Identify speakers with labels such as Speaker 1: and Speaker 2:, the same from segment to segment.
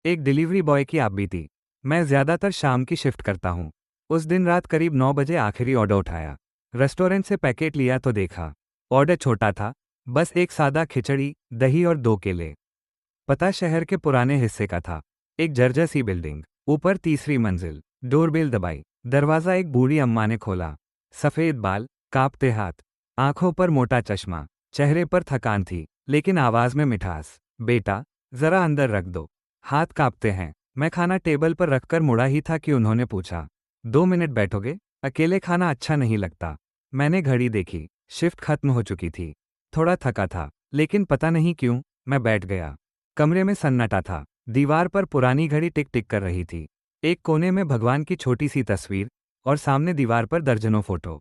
Speaker 1: एक delivery boy की आप बीती। मैं ज़्यादातर शाम की शिफ्ट करता हूँ। उस दिन रात करीब 9 बजे आखिरी ऑर्डर उठाया। रेस्टोरेंट से पैकेट लिया तो देखा। ऑर्डर छोटा था, बस एक सादा खिचड़ी, दही और 2 केले। पता शहर के पुराने हिस्से का था। एक जर्जर सी बिल्डिंग, ऊपर तीसरी मंजिल। डोरबेल दबाई। दरवाज़ा एक बूढ़ी अम्मा ने खोला। सफ़ेद बाल, कांपते हाथ, आंखों पर मोटा चश्मा। चेहरे पर थकान थी, लेकिन आवाज़ में मिठास। बेटा, ज़रा अंदर रख दो। हाथ कांपते हैं। मैं खाना टेबल पर रखकर मुड़ा ही था कि उन्होंने पूछा, 2 मिनट बैठोगे? अकेले खाना अच्छा नहीं लगता। मैंने घड़ी देखी। शिफ्ट खत्म हो चुकी थी। थोड़ा थका था, लेकिन पता नहीं क्यों मैं बैठ गया। कमरे में सन्नाटा था। दीवार पर पुरानी घड़ी टिक टिक कर रही थी। एक कोने में भगवान की छोटी सी तस्वीर और सामने दीवार पर दर्जनों फोटो।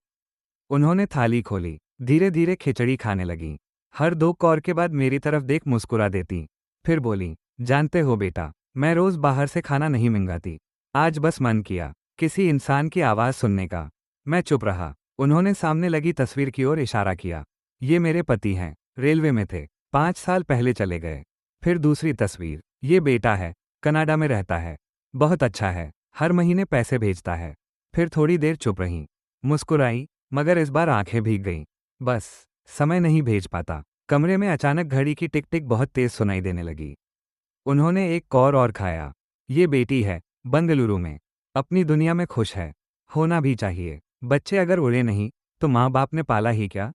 Speaker 1: उन्होंने थाली खोली, धीरे धीरे खिचड़ी खाने लगी। हर 2 कौर के बाद मेरी तरफ देख मुस्कुरा देती। फिर बोली, जानते हो बेटा, मैं रोज बाहर से खाना नहीं मंगाती। आज बस मन किया किसी इंसान की आवाज़ सुनने का। मैं चुप रहा। उन्होंने सामने लगी तस्वीर की ओर इशारा किया। ये मेरे पति हैं, रेलवे में थे, 5 साल पहले चले गए। फिर दूसरी तस्वीर, ये बेटा है, कनाडा में रहता है, बहुत अच्छा है, हर महीने पैसे भेजता है। फिर थोड़ी देर चुप रहीं, मुस्कुराई, मगर इस बार आंखें भीग गईं। बस, समय नहीं भेज पाता। कमरे में अचानक घड़ी की टिक टिक बहुत तेज सुनाई देने लगी। उन्होंने एक कौर और खाया। ये बेटी है, बंगलुरु में, अपनी दुनिया में खुश है। होना भी चाहिए। बच्चे अगर उड़े नहीं, तो माँ बाप ने पाला ही क्या?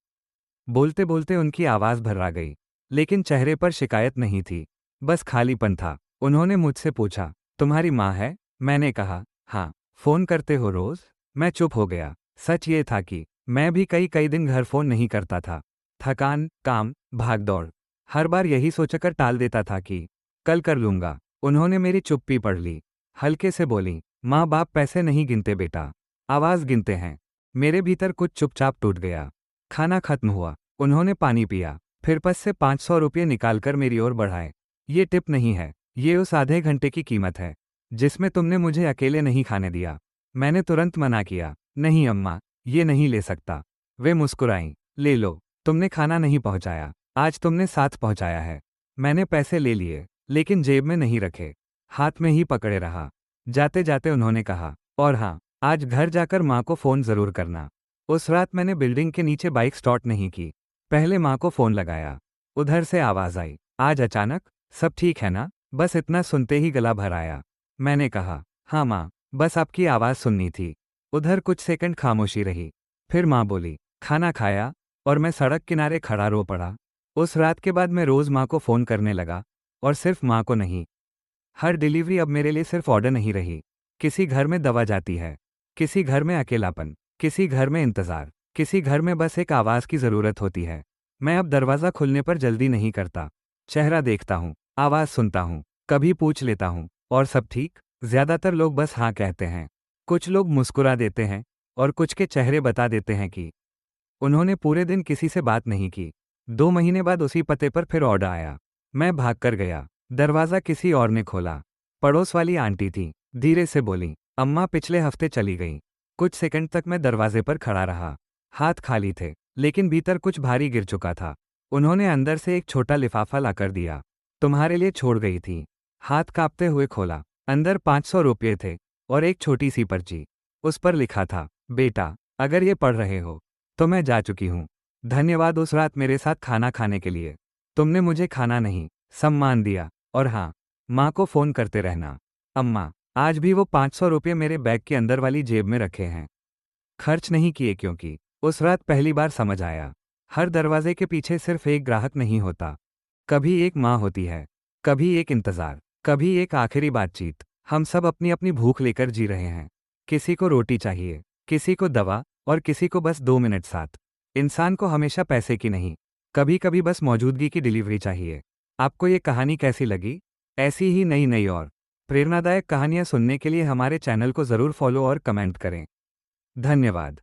Speaker 1: बोलते बोलते उनकी आवाज़ भर्रा गई, लेकिन चेहरे पर शिकायत नहीं थी, बस खालीपन था। उन्होंने मुझसे पूछा, तुम्हारी माँ है? मैंने कहा, हाँ। फ़ोन करते हो रोज़? मैं चुप हो गया। सच ये था कि मैं भी कई कई दिन घर फ़ोन नहीं करता था। थकान, काम, भागदौड़, हर बार यही सोचकर टाल देता था कि कल कर लूँगा। उन्होंने मेरी चुप्पी पढ़ ली। हल्के से बोली, माँ बाप पैसे नहीं गिनते बेटा, आवाज़ गिनते हैं। मेरे भीतर कुछ चुपचाप टूट गया। खाना खत्म हुआ। उन्होंने पानी पिया, फिर पस से 500 रुपये निकालकर मेरी ओर बढ़ाए। ये टिप नहीं है, ये उस आधे घंटे की कीमत है, जिसमें तुमने मुझे अकेले नहीं खाने दिया। मैंने तुरंत मना किया, नहीं अम्मा, ये नहीं ले सकता। वे मुस्कुराईं, ले लो, तुमने खाना नहीं पहुंचाया, आज तुमने साथ पहुंचाया है। मैंने पैसे ले लिए, लेकिन जेब में नहीं रखे, हाथ में ही पकड़े रहा। जाते जाते उन्होंने कहा, और हाँ, आज घर जाकर माँ को फ़ोन ज़रूर करना। उस रात मैंने बिल्डिंग के नीचे बाइक स्टार्ट नहीं की। पहले माँ को फ़ोन लगाया। उधर से आवाज़ आई, आज अचानक? सब ठीक है ना? बस इतना सुनते ही गला भर आया। मैंने कहा, हाँ माँ, बस आपकी आवाज़ सुननी थी। उधर कुछ सेकंड खामोशी रही। फिर माँ बोली, खाना खाया? और मैं सड़क किनारे खड़ा रो पड़ा। उस रात के बाद मैं रोज़ माँ को फ़ोन करने लगा, और सिर्फ माँ को नहीं। हर डिलीवरी अब मेरे लिए सिर्फ ऑर्डर नहीं रही। किसी घर में दवा जाती है, किसी घर में अकेलापन, किसी घर में इंतज़ार, किसी घर में बस एक आवाज़ की ज़रूरत होती है। मैं अब दरवाज़ा खुलने पर जल्दी नहीं करता। चेहरा देखता हूँ, आवाज़ सुनता हूँ, कभी पूछ लेता हूँ, और सब ठीक? ज़्यादातर लोग बस हाँ कहते हैं। कुछ लोग मुस्कुरा देते हैं, और कुछ के चेहरे बता देते हैं कि उन्होंने पूरे दिन किसी से बात नहीं की। 2 महीने बाद उसी पते पर फिर ऑर्डर आया। मैं भागकर गया। दरवाज़ा किसी और ने खोला। पड़ोस वाली आंटी थी। धीरे से बोली, अम्मा पिछले हफ्ते चली गईं। कुछ सेकंड तक मैं दरवाजे पर खड़ा रहा। हाथ खाली थे, लेकिन भीतर कुछ भारी गिर चुका था। उन्होंने अंदर से एक छोटा लिफाफा लाकर दिया। तुम्हारे लिए छोड़ गई थी। हाथ कांपते हुए खोला। अंदर 500 रुपये थे, और एक छोटी सी पर्ची। उस पर लिखा था, बेटा, अगर ये पढ़ रहे हो, तो मैं जा चुकी हूँ। धन्यवाद उस रात मेरे साथ खाना खाने के लिए। तुमने मुझे खाना नहीं, सम्मान दिया। और हाँ, माँ को फ़ोन करते रहना। अम्मा, आज भी वो 500 रुपये मेरे बैग के अंदर वाली जेब में रखे हैं। खर्च नहीं किए क्योंकि उस रात पहली बार समझ आया, हर दरवाजे के पीछे सिर्फ एक ग्राहक नहीं होता। कभी एक माँ होती है, कभी एक इंतज़ार, कभी एक आखिरी बातचीत। हम सब अपनी अपनी भूख लेकर जी रहे हैं। किसी को रोटी चाहिए, किसी को दवा, और किसी को बस 2 मिनट साथ। इंसान को हमेशा पैसे की नहीं, कभी कभी बस मौजूदगी की डिलीवरी चाहिए। आपको ये कहानी कैसी लगी? ऐसी ही नई नई और प्रेरणादायक कहानियाँ सुनने के लिए हमारे चैनल को ज़रूर फॉलो और कमेंट करें। धन्यवाद।